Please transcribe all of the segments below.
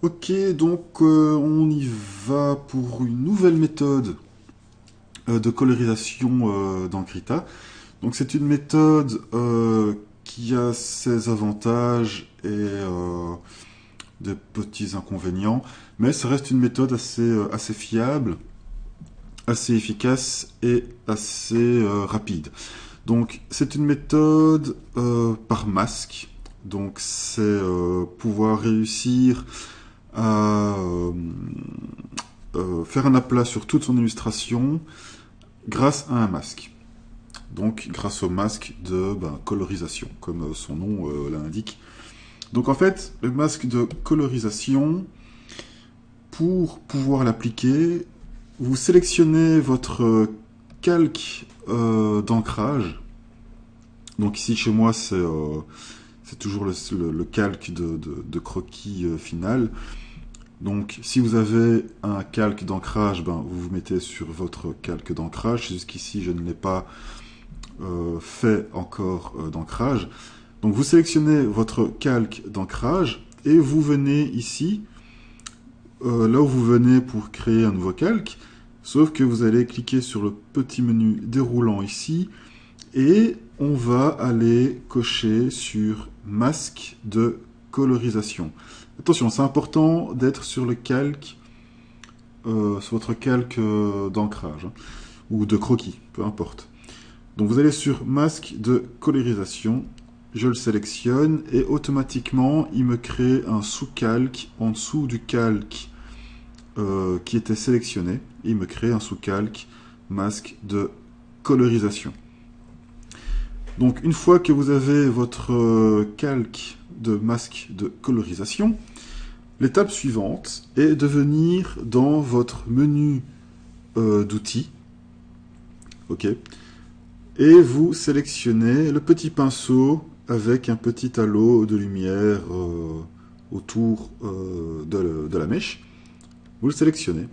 Ok, donc on y va pour une nouvelle méthode de colorisation dans Krita. Donc c'est une méthode qui a ses avantages et des petits inconvénients, mais ça reste une méthode assez fiable, assez efficace et assez rapide. Donc c'est une méthode par masque, donc c'est pouvoir réussir à faire un aplat sur toute son illustration grâce à un masque. Donc grâce au masque de colorisation, comme son nom l'indique. Donc en fait, le masque de colorisation, pour pouvoir l'appliquer, vous sélectionnez votre calque d'ancrage. Donc ici chez moi c'est toujours le calque de croquis final. Donc, si vous avez un calque d'ancrage, vous vous mettez sur votre calque d'ancrage. Jusqu'ici, je ne l'ai pas fait encore d'ancrage. Donc, vous sélectionnez votre calque d'ancrage et vous venez ici, là où vous venez pour créer un nouveau calque. Sauf que vous allez cliquer sur le petit menu déroulant ici et on va aller cocher sur masque de colorisation. Attention, c'est important d'être sur le calque, sur votre calque d'ancrage, hein, ou de croquis, peu importe. Donc vous allez sur masque de colorisation, je le sélectionne et automatiquement il me crée un sous-calque en dessous du calque qui était sélectionné. Il me crée un sous-calque masque de colorisation. Donc une fois que vous avez votre calque de masque de colorisation, l'étape suivante est de venir dans votre menu d'outils, ok, et vous sélectionnez le petit pinceau avec un petit halo de lumière autour de la mèche. Vous le sélectionnez.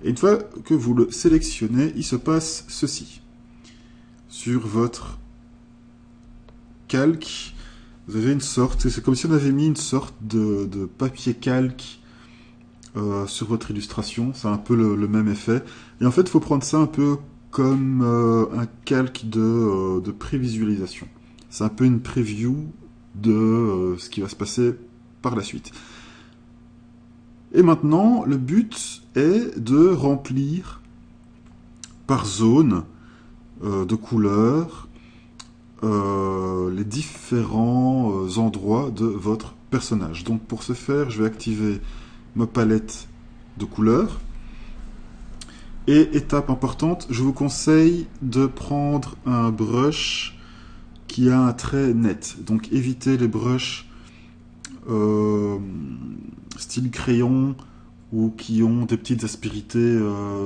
Et une fois que vous le sélectionnez, il se passe ceci. Sur votre calque, vous avez une sorte, c'est comme si on avait mis une sorte de papier calque sur votre illustration, c'est un peu le même effet. Et en fait, il faut prendre ça un peu comme un calque de prévisualisation. C'est un peu une preview de ce qui va se passer par la suite. Et maintenant, le but est de remplir par zone de couleurs les différents endroits de votre personnage. Donc pour ce faire, je vais activer ma palette de couleurs. Et étape importante, je vous conseille de prendre un brush qui a un trait net. Donc évitez les brushes style crayon ou qui ont des petites aspérités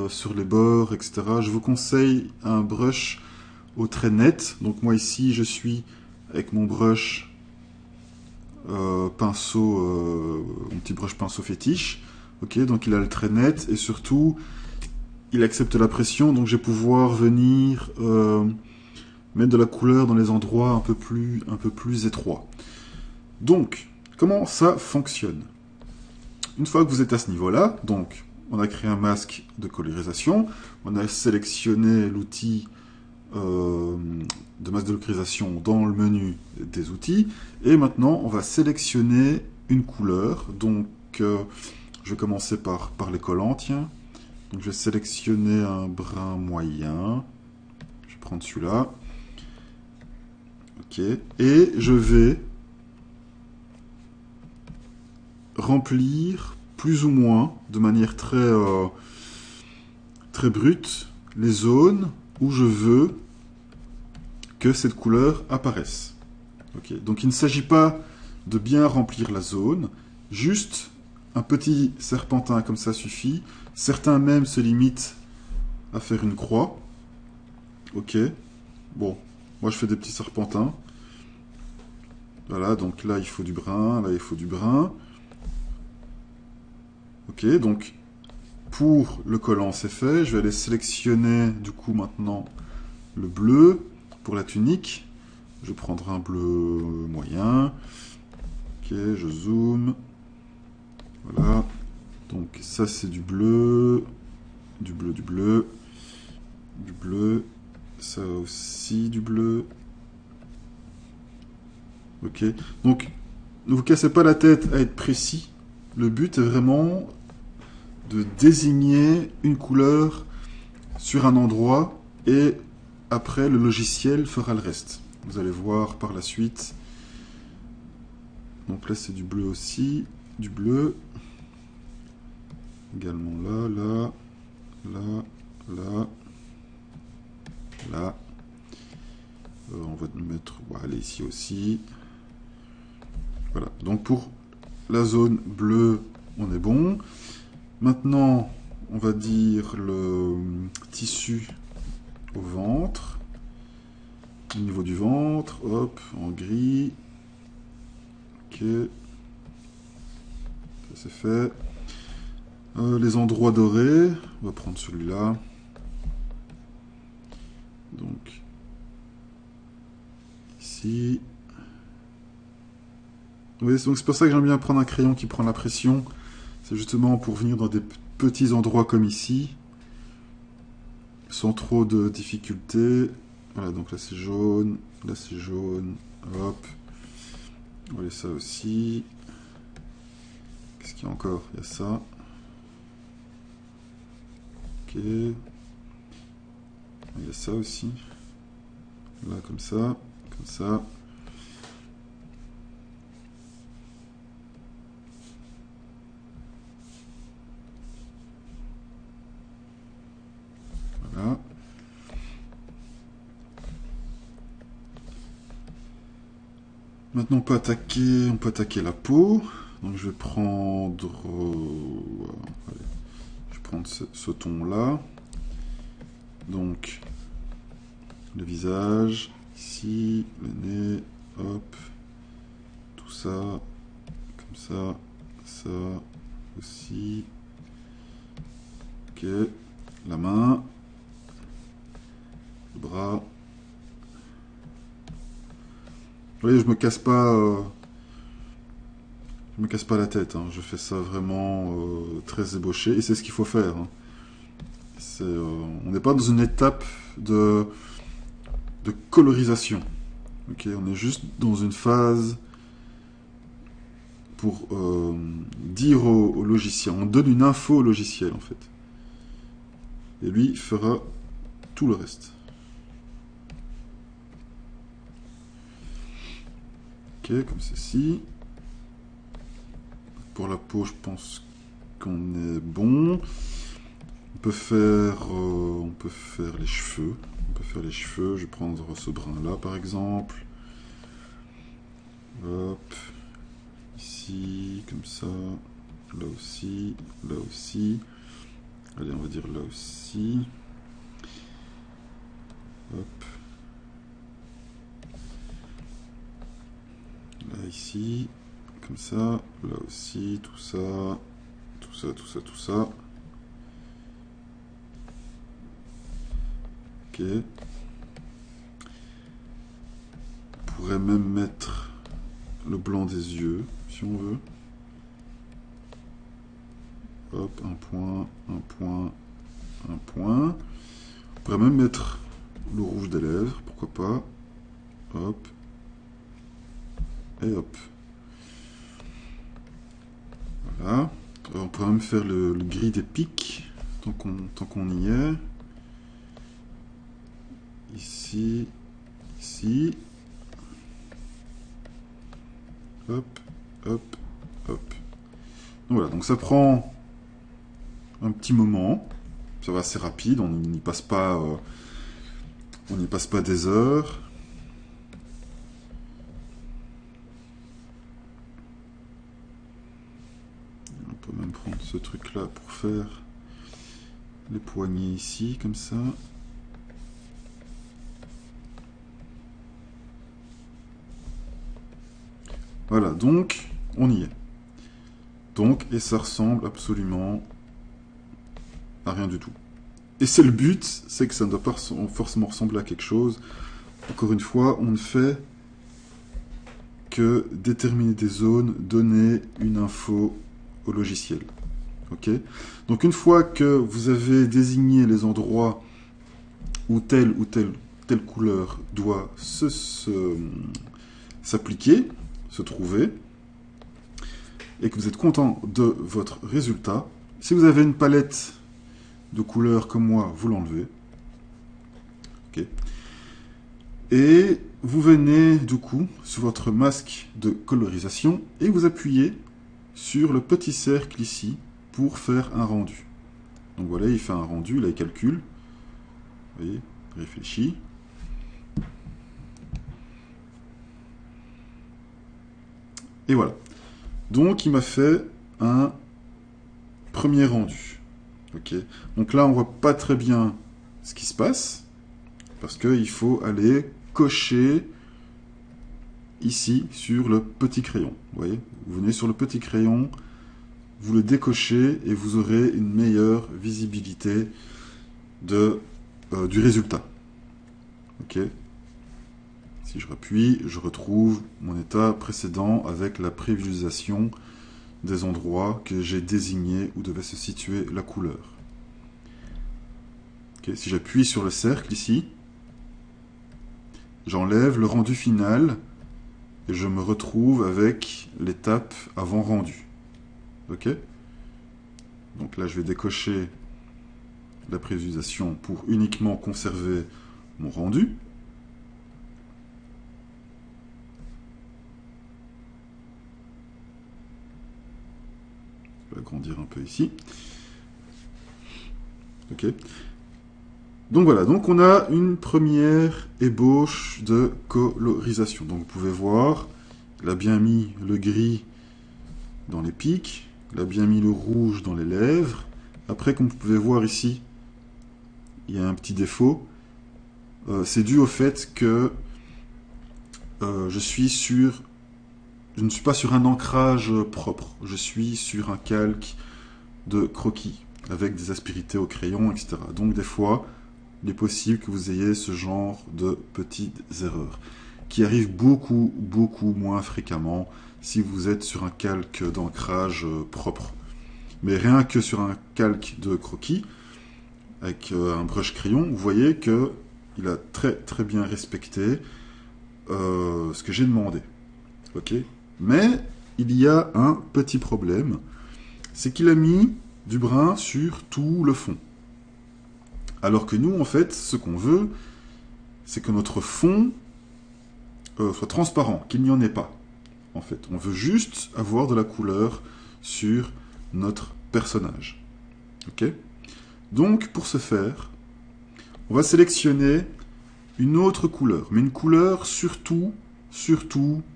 sur les bords, etc. Je vous conseille un brush au trait net. Donc moi ici, je suis avec mon brush pinceau, mon petit brush pinceau fétiche. Ok, donc il a le trait net et surtout il accepte la pression, donc je vais pouvoir venir mettre de la couleur dans les endroits un peu plus étroits. Donc, comment ça fonctionne? Une fois que vous êtes à ce niveau-là, donc on a créé un masque de colorisation, on a sélectionné l'outil de masque de colorisation dans le menu des outils, et maintenant on va sélectionner une couleur. Donc je vais commencer par les collants, tiens. Donc je vais sélectionner un brun moyen. Je vais prendre celui-là. Ok. Et je vais remplir plus ou moins, de manière très brute, les zones où je veux que cette couleur apparaisse. Ok. Donc il ne s'agit pas de bien remplir la zone, juste un petit serpentin comme ça suffit. Certains même se limitent à faire une croix. Ok. Bon, moi je fais des petits serpentins. Voilà, donc là il faut du brun, là il faut du brun. Ok, donc pour le collant c'est fait. Je vais aller sélectionner du coup maintenant le bleu pour la tunique. Je prendrai un bleu moyen. Ok, je zoome. Voilà. Donc ça c'est du bleu, du bleu, du bleu, du bleu, ça aussi du bleu. Ok. Donc ne vous cassez pas la tête à être précis. Le but est vraiment de désigner une couleur sur un endroit et après le logiciel fera le reste. Vous allez voir par la suite. Donc là c'est du bleu aussi, du bleu. Également là, là, là, là, là. On va mettre, allez ici aussi. Voilà, donc pour la zone bleue, on est bon. Maintenant, on va dire le tissu au ventre. Au niveau du ventre, hop, en gris. Ok. Ça c'est fait. Les endroits dorés, on va prendre celui-là. Donc, ici. Oui, donc c'est pour ça que j'aime bien prendre un crayon qui prend la pression. C'est justement pour venir dans des petits endroits comme ici, sans trop de difficultés. Voilà, donc là c'est jaune, hop. Voilà, ça aussi. Qu'est-ce qu'il y a encore? Il y a ça. Ok. Il y a ça aussi. Là, comme ça, comme ça. Voilà. Maintenant, on peut attaquer la peau. Donc, je vais prendre, allez, je vais prendre ce ton-là. Donc, le visage, ici, le nez, hop, tout ça, comme ça, ça aussi. Ok, la main, le bras. Vous voyez, je me casse pas la tête, hein. Je fais ça vraiment très ébauché, et c'est ce qu'il faut faire, hein. On n'est pas dans une étape de colorisation. Ok, on est juste dans une phase pour dire au logiciel. On donne une info au logiciel en fait. Et lui fera tout le reste. Ok, comme ceci. Pour la peau, je pense qu'on est bon. On peut faire les cheveux. Je vais prendre ce brin-là, par exemple. Hop. Ici, comme ça. Là aussi. Là aussi. Allez, on va dire là aussi. Hop. Là, ici. Comme ça. Là aussi. Tout ça. Tout ça, tout ça, tout ça. Ok. On pourrait même mettre le blanc des yeux, si on veut. Hop, un point, un point, un point. On pourrait même mettre le rouge des lèvres, pourquoi pas. Hop. Et hop. Voilà. On pourrait même faire le gris des pics, tant qu'on y est. Ici, ici. Hop, hop, hop. Donc voilà, donc ça prend un petit moment. Ça va assez rapide, on n'y passe pas des heures. On peut même prendre ce truc là pour faire les poignées ici, comme ça. Voilà, donc on y est. Donc, et ça ressemble absolument à rien du tout. Et c'est le but, c'est que ça ne doit pas forcément ressembler à quelque chose. Encore une fois, on ne fait que déterminer des zones, donner une info au logiciel. Ok. Donc une fois que vous avez désigné les endroits où telle couleur doit s'appliquer, se trouver, et que vous êtes content de votre résultat, si vous avez une palette de couleurs comme moi, vous l'enlevez. Okay. Et vous venez du coup sur votre masque de colorisation et vous appuyez sur le petit cercle ici pour faire un rendu. Donc voilà, il fait un rendu, là il calcule. Vous voyez, réfléchit. Et voilà. Donc il m'a fait un premier rendu. Ok. Donc là on voit pas très bien ce qui se passe parce qu'il faut aller cocher ici sur le petit crayon. Vous voyez, vous venez sur le petit crayon, vous le décochez et vous aurez une meilleure visibilité du résultat. Ok. Si je rappuie, je retrouve mon état précédent avec la prévisualisation des endroits que j'ai désignés où devait se situer la couleur. Okay. Si j'appuie sur le cercle ici, j'enlève le rendu final et je me retrouve avec l'étape avant rendu. Ok. Donc là, je vais décocher la prévisualisation pour uniquement conserver mon rendu. Je vais agrandir un peu ici. Ok. Donc voilà, donc on a une première ébauche de colorisation. Donc vous pouvez voir, il a bien mis le gris dans les pics, il a bien mis le rouge dans les lèvres. Après, comme vous pouvez voir ici, il y a un petit défaut. C'est dû au fait que je ne suis pas sur un ancrage propre. Je suis sur un calque de croquis avec des aspérités au crayon, etc. Donc des fois, il est possible que vous ayez ce genre de petites erreurs qui arrivent beaucoup moins fréquemment si vous êtes sur un calque d'ancrage propre. Mais rien que sur un calque de croquis, avec un brush crayon, vous voyez qu'il a très bien respecté ce que j'ai demandé. Ok. Mais il y a un petit problème, c'est qu'il a mis du brun sur tout le fond. Alors que nous, en fait, ce qu'on veut, c'est que notre fond soit transparent, qu'il n'y en ait pas. En fait, on veut juste avoir de la couleur sur notre personnage. Ok. Donc, pour ce faire, on va sélectionner une autre couleur, mais une couleur surtout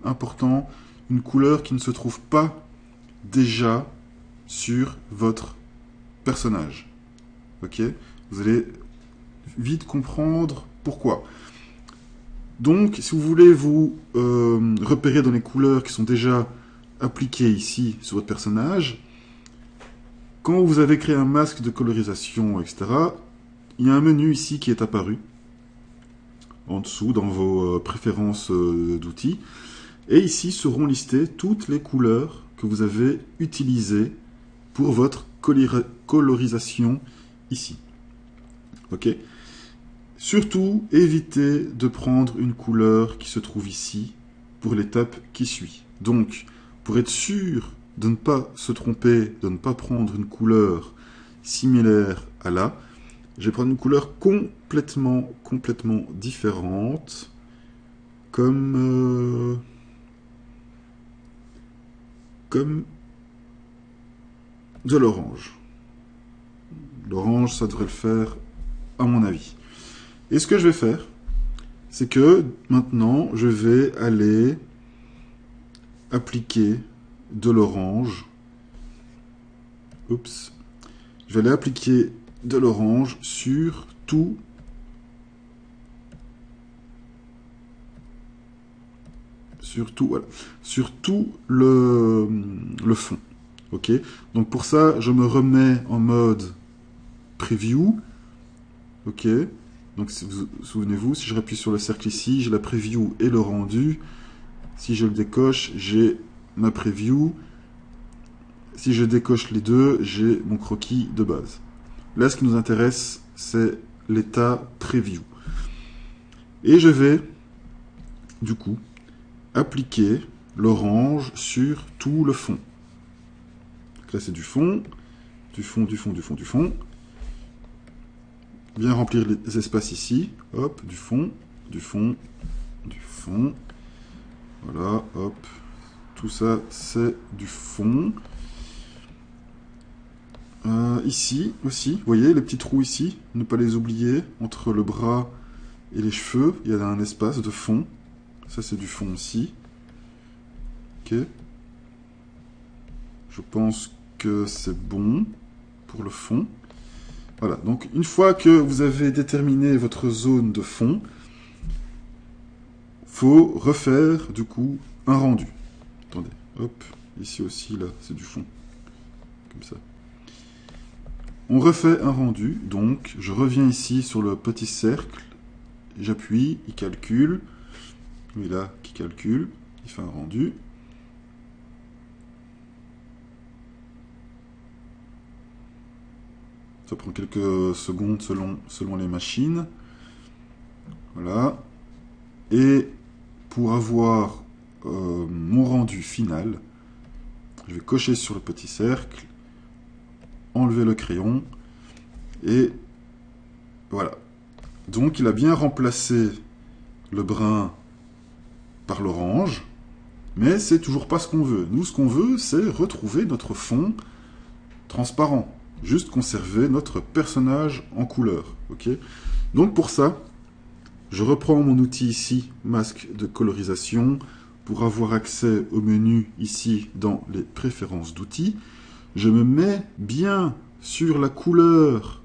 important, une couleur qui ne se trouve pas déjà sur votre personnage. Ok. Vous allez vite comprendre pourquoi. Donc, si vous voulez vous repérer dans les couleurs qui sont déjà appliquées ici sur votre personnage, quand vous avez créé un masque de colorisation, etc., il y a un menu ici qui est apparu, en dessous, dans vos préférences d'outils. Et ici seront listées toutes les couleurs que vous avez utilisées pour votre colorisation ici. Ok. Surtout, évitez de prendre une couleur qui se trouve ici pour l'étape qui suit. Donc, pour être sûr de ne pas se tromper, de ne pas prendre une couleur similaire à là, je vais prendre une couleur complètement différente, comme de l'orange. L'orange, ça devrait le faire, à mon avis. Et ce que je vais faire, c'est que maintenant, je vais aller appliquer de l'orange. Oups. Je vais aller appliquer de l'orange sur tout voilà, sur tout le fond. Ok. Donc pour ça, je me remets en mode preview. Ok. Donc souvenez-vous, si je rappuie sur le cercle ici, j'ai la preview et le rendu. Si je le décoche, j'ai ma preview si je décoche les deux, j'ai mon croquis de base. Là, ce qui nous intéresse, c'est l'état preview. Et je vais, du coup, appliquer l'orange sur tout le fond. Donc là, c'est du fond, du fond, du fond, du fond, du fond. Bien remplir les espaces ici. Hop, du fond, du fond, du fond. Voilà, hop. Tout ça, c'est du fond. Ici aussi, vous voyez les petits trous ici, ne pas les oublier, entre le bras et les cheveux, il y a un espace de fond. Ça, c'est du fond aussi. Ok. Je pense que c'est bon pour le fond. Voilà, donc une fois que vous avez déterminé votre zone de fond, faut refaire du coup un rendu. Attendez, hop, ici aussi, là, c'est du fond. Comme ça. On refait un rendu, donc je reviens ici sur le petit cercle, j'appuie, il calcule, lui là qui calcule, il fait un rendu. Ça prend quelques secondes selon les machines. Voilà. Et pour avoir mon rendu final, je vais cocher sur le petit cercle, enlever le crayon, et voilà. Donc il a bien remplacé le brun par l'orange, mais c'est toujours pas ce qu'on veut. Nous, ce qu'on veut, c'est retrouver notre fond transparent. Juste conserver notre personnage en couleur. Ok. Donc pour ça, je reprends mon outil ici, masque de colorisation, pour avoir accès au menu ici dans les préférences d'outils. Je me mets bien sur la couleur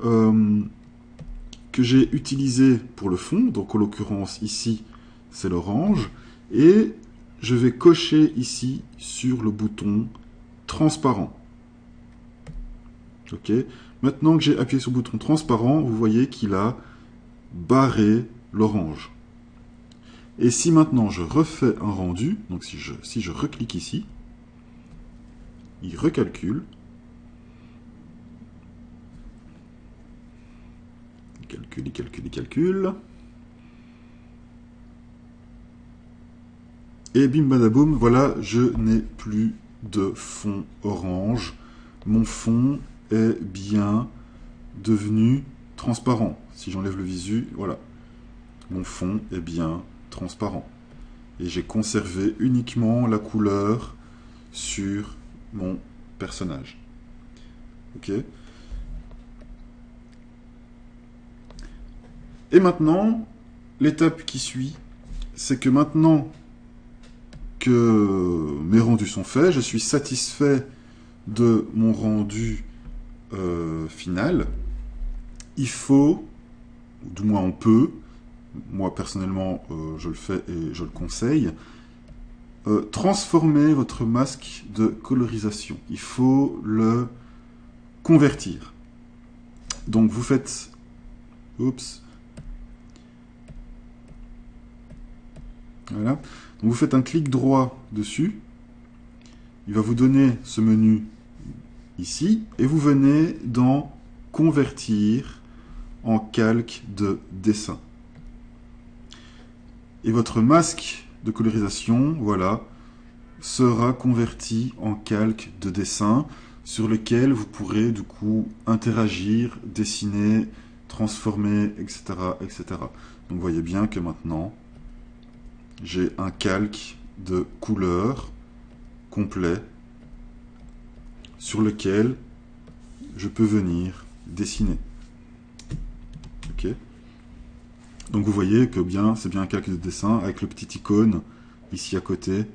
que j'ai utilisée pour le fond, donc en l'occurrence ici c'est l'orange, et je vais cocher ici sur le bouton transparent. Ok. Maintenant que j'ai appuyé sur le bouton transparent, vous voyez qu'il a barré l'orange. Et si maintenant je refais un rendu, donc si je reclique ici, il recalcule. Il calcule, il calcule, il calcule. Et bim badaboum, voilà, je n'ai plus de fond orange. Mon fond est bien devenu transparent. Si j'enlève le visu, voilà. Mon fond est bien transparent. Et j'ai conservé uniquement la couleur sur mon personnage. Ok. Et maintenant, l'étape qui suit, c'est que maintenant que mes rendus sont faits, je suis satisfait de mon rendu final. Il faut, ou du moins on peut, moi personnellement je le fais et je le conseille, transformer votre masque de colorisation. Il faut le convertir. Donc vous faites... Oups. Voilà. Donc vous faites un clic droit dessus. Il va vous donner ce menu ici. Et vous venez dans Convertir en calque de dessin. Et votre masque de colorisation, voilà, sera converti en calque de dessin sur lequel vous pourrez du coup interagir, dessiner, transformer, etc., etc. Donc vous voyez bien que maintenant, j'ai un calque de couleur complet sur lequel je peux venir dessiner. Ok. Donc vous voyez que bien, c'est bien un calque de dessin avec le petit icône ici à côté,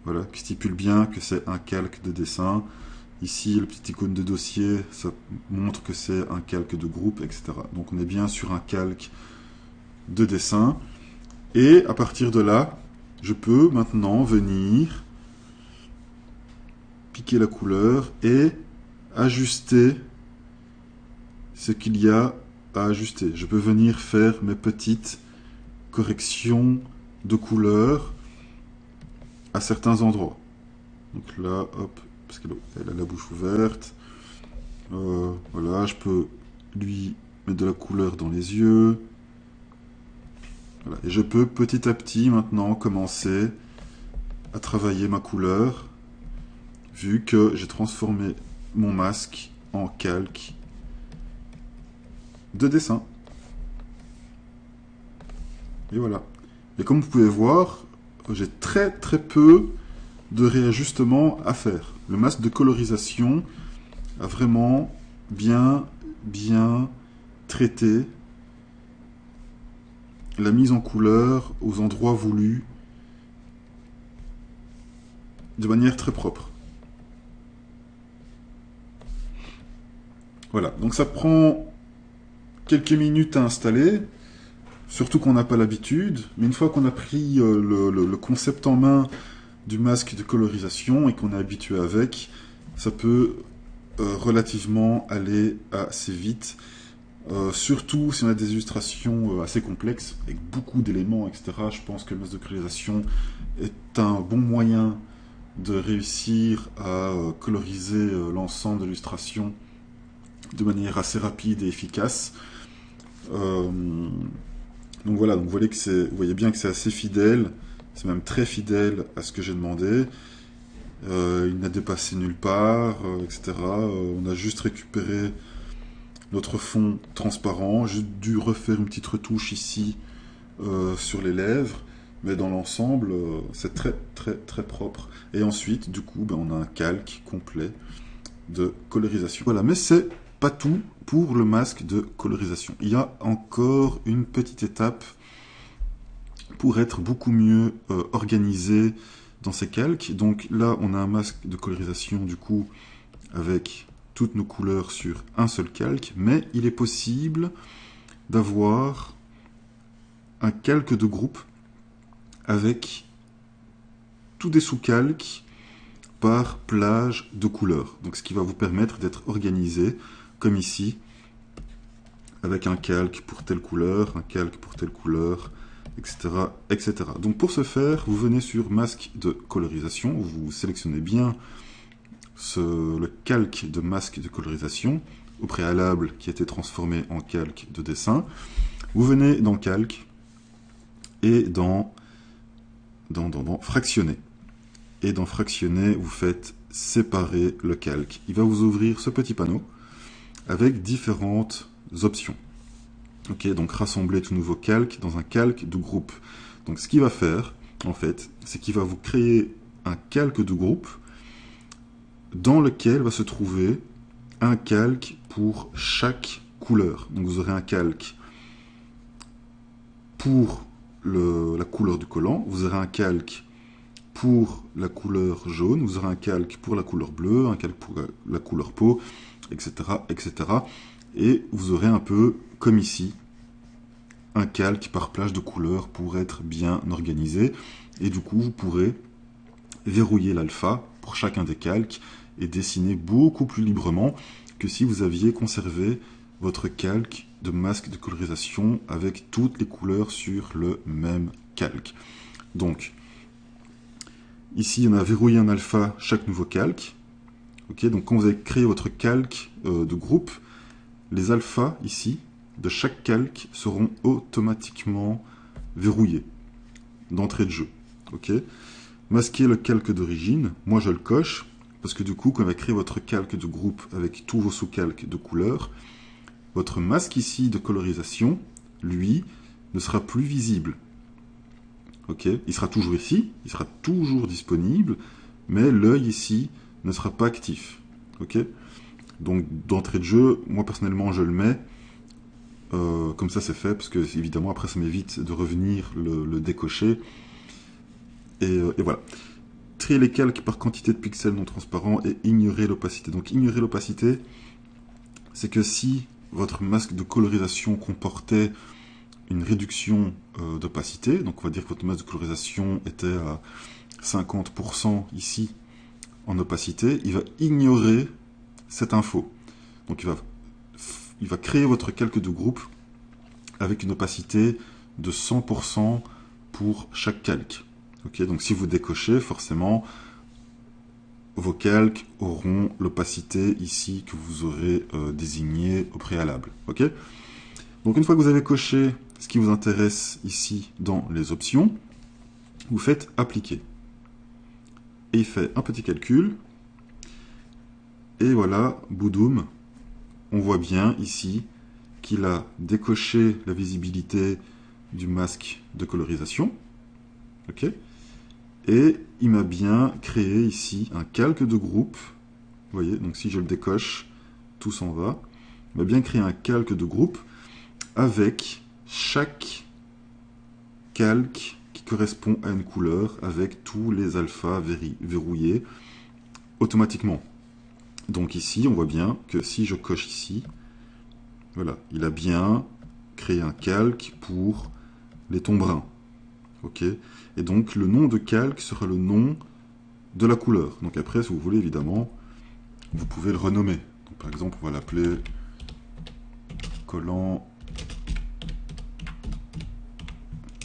voilà, qui stipule bien que c'est un calque de dessin. Ici, le petit icône de dossier, ça montre que c'est un calque de groupe, etc. Donc on est bien sur un calque de dessin. Et à partir de là, je peux maintenant venir piquer la couleur et ajuster ce qu'il y a à ajuster. Je peux venir faire mes petites corrections de couleur à certains endroits. Donc là, hop, parce qu'elle a la bouche ouverte. Voilà, je peux lui mettre de la couleur dans les yeux. Voilà. Et je peux petit à petit maintenant commencer à travailler ma couleur, vu que j'ai transformé mon masque en calque de dessin. Et voilà. Et comme vous pouvez voir, j'ai très très peu de réajustements à faire. Le masque de colorisation a vraiment bien traité la mise en couleur aux endroits voulus de manière très propre. Voilà, donc ça prend quelques minutes à installer, surtout qu'on n'a pas l'habitude, mais une fois qu'on a pris le concept en main du masque de colorisation et qu'on est habitué avec, ça peut relativement aller assez vite. Surtout si on a des illustrations assez complexes, avec beaucoup d'éléments, etc. Je pense que le masque de colorisation est un bon moyen de réussir à coloriser l'ensemble de l'illustration de manière assez rapide et efficace. Donc voilà, donc vous voyez bien que c'est assez fidèle, c'est même très fidèle à ce que j'ai demandé. Il n'a dépassé nulle part, etc. On a juste récupéré notre fond transparent, j'ai dû refaire une petite retouche ici sur les lèvres, mais dans l'ensemble, c'est très propre. Et ensuite, du coup, on a un calque complet de colorisation. Voilà, mais c'est pas tout pour le masque de colorisation. Il y a encore une petite étape pour être beaucoup mieux organisé dans ces calques. Donc là, on a un masque de colorisation, du coup, avec toutes nos couleurs sur un seul calque, mais il est possible d'avoir un calque de groupe avec tous des sous-calques par plage de couleurs. Donc ce qui va vous permettre d'être organisé, comme ici, avec un calque pour telle couleur, un calque pour telle couleur, etc., etc. Donc pour ce faire, vous venez sur masque de colorisation, vous sélectionnez bien le calque de masque de colorisation, au préalable qui a été transformé en calque de dessin. Vous venez dans calque et dans fractionner. Et dans fractionner, vous faites séparer le calque. Il va vous ouvrir ce petit panneau avec différentes options. Ok, donc rassembler tout nouveau calque dans un calque de groupe. Donc ce qu'il va faire, en fait, c'est qu'il va vous créer un calque de groupe dans lequel va se trouver un calque pour chaque couleur. Donc vous aurez un calque pour la couleur du collant, vous aurez un calque pour la couleur jaune, vous aurez un calque pour la couleur bleue, un calque pour la couleur peau, etc., etc. Et vous aurez un peu, comme ici, un calque par plage de couleurs pour être bien organisé. Et du coup, vous pourrez verrouiller l'alpha pour chacun des calques et dessiner beaucoup plus librement que si vous aviez conservé votre calque de masque de colorisation avec toutes les couleurs sur le même calque. Donc, ici, on a verrouillé un alpha chaque nouveau calque. Okay, donc quand vous avez créé votre calque de groupe, les alphas ici, de chaque calque, seront automatiquement verrouillés d'entrée de jeu. Okay. Masquer le calque d'origine, moi je le coche, parce que du coup, quand vous avez créé votre calque de groupe avec tous vos sous-calques de couleurs, votre masque ici de colorisation, lui, ne sera plus visible. Okay. Il sera toujours ici, il sera toujours disponible, mais l'œil ici ne sera pas actif. Okay. Donc d'entrée de jeu, moi personnellement je le mets, comme ça c'est fait, parce que évidemment après ça m'évite de revenir le décocher. Et voilà. Trier les calques par quantité de pixels non transparents et ignorer l'opacité. Donc ignorer l'opacité, c'est que si votre masque de colorisation comportait une réduction d'opacité, donc on va dire que votre masque de colorisation était à 50% ici en opacité, il va ignorer cette info. Donc il va créer votre calque de groupe avec une opacité de 100% pour chaque calque. Okay, donc si vous décochez, forcément, vos calques auront l'opacité ici que vous aurez désignée au préalable. Ok? Donc une fois que vous avez coché ce qui vous intéresse ici dans les options, vous faites appliquer. Et il fait un petit calcul. Et voilà, boudoum, on voit bien ici qu'il a décoché la visibilité du masque de colorisation. Ok? Et il m'a bien créé ici un calque de groupe. Vous voyez, donc si je le décoche, tout s'en va. Il m'a bien créé un calque de groupe avec chaque calque qui correspond à une couleur, avec tous les alphas verrouillés automatiquement. Donc ici, on voit bien que si je coche ici, voilà, il a bien créé un calque pour les tons bruns. Ok? Et donc le nom de calque sera le nom de la couleur. Donc après, si vous voulez, évidemment, vous pouvez le renommer. Donc, par exemple, on va l'appeler collant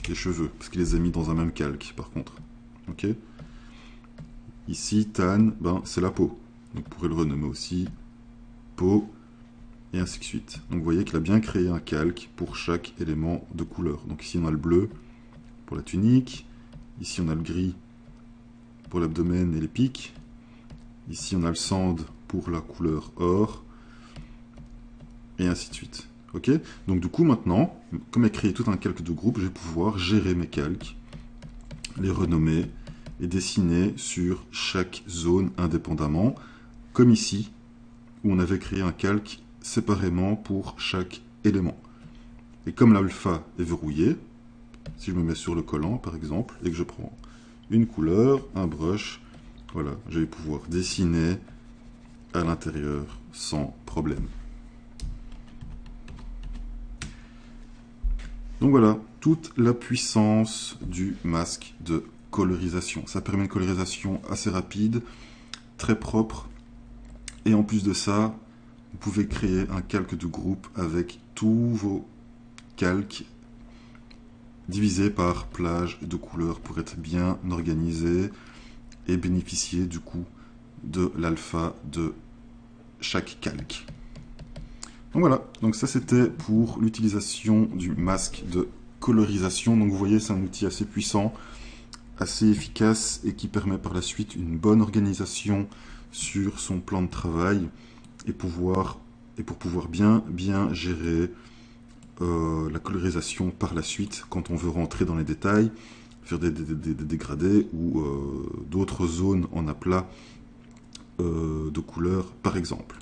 des cheveux, parce qu'il les a mis dans un même calque, par contre. Ok? Ici, tan, ben, c'est la peau. Donc vous pourrez le renommer aussi peau, et ainsi de suite. Donc vous voyez qu'il a bien créé un calque pour chaque élément de couleur. Donc ici, on a le bleu pour la tunique. Ici, on a le gris pour l'abdomen et les pics. Ici, on a le sand pour la couleur or. Et ainsi de suite. Ok? Donc du coup, maintenant, comme il a créé tout un calque de groupe, je vais pouvoir gérer mes calques, les renommer et dessiner sur chaque zone indépendamment, comme ici, où on avait créé un calque séparément pour chaque élément. Et comme l'alpha est verrouillé, si je me mets sur le collant, par exemple, et que je prends une couleur, un brush, voilà, je vais pouvoir dessiner à l'intérieur sans problème. Donc voilà, toute la puissance du masque de colorisation. Ça permet une colorisation assez rapide, très propre, et en plus de ça, vous pouvez créer un calque de groupe avec tous vos calques divisés par plage de couleurs pour être bien organisés et bénéficier du coup de l'alpha de chaque calque. Donc voilà, donc ça c'était pour l'utilisation du masque de colorisation. Donc vous voyez, c'est un outil assez puissant, assez efficace et qui permet par la suite une bonne organisation sur son plan de travail et pour pouvoir bien gérer la colorisation par la suite quand on veut rentrer dans les détails, faire des dégradés ou d'autres zones en aplat de couleurs par exemple.